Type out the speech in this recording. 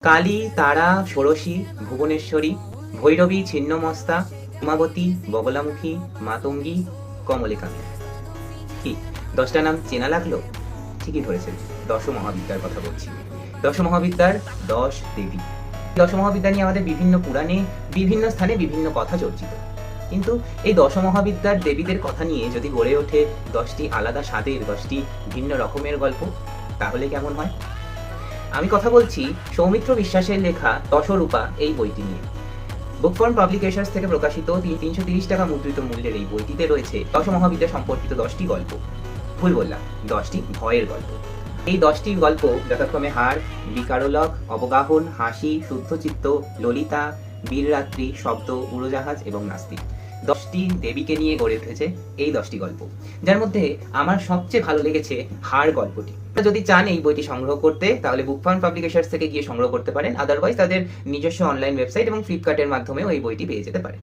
কালী, তারা, ষোড়শী, ভুবনেশ্বরী, ভৈরবী, ছিন্নমস্তা, উমাবতী, বগলামুখী, মাতঙ্গী, কমলিকামী। কি 10টা নাম চেনা লাগলো? ঠিকই ধরেছেন, দশ মহাবিদ্যার কথা বলছি। দশ মহাবিদ্যার 10 দেবী। দশ মহাবিদ্যা নিয়ে আমাদের বিভিন্ন পুরাণে বিভিন্ন স্থানে বিভিন্ন কথা চর্চিত। কিন্তু এই দশ মহাবিদ্যার দেবীদের কথা নিয়ে যদি গড়ে ওঠে 10টি আলাদা স্বাদের, 10টি ভিন্ন রকমের গল্প, তাহলে কেমন হয়? আমি কথা বলছি সৌমিত্র বিশ্বাসের লেখা দশরূপা এই বইটি নিয়ে। বুকফর্ম পাবলিকেশনস থেকে প্রকাশিত 330 টাকা মুদ্রিত মূল্যের এই বইটিতে রয়েছে দশ মহাবিদ্যা সম্পর্কিত 10টি গল্প। ভুল বললাম, 10টি ভয়ের গল্প। এই 10টির গল্প যথাক্রমে হার, বিকারলক, অবগাহন, হাসি, শুদ্ধচিত্ত, ললিতা, বীররাত্রি, শব্দ, উড়োজাহাজ এবং নাস্তিক। 10টি দেবীকে নিয়ে গড়ে উঠেছে এই 10টি গল্প, যার মধ্যে আমার সবচেয়ে ভালো লেগেছে হার গল্পটি। যদি চান এই বইটি সংগ্রহ করতে, তাহলে বুকফার্ম পাবলিকেশনস থেকে গিয়ে সংগ্রহ করতে পারেন। আদারওয়াইজ তাদের নিজস্ব অনলাইন ওয়েবসাইট এবং ফ্লিপকার্টের মাধ্যমেও এই বইটি পেয়ে যেতে পারে।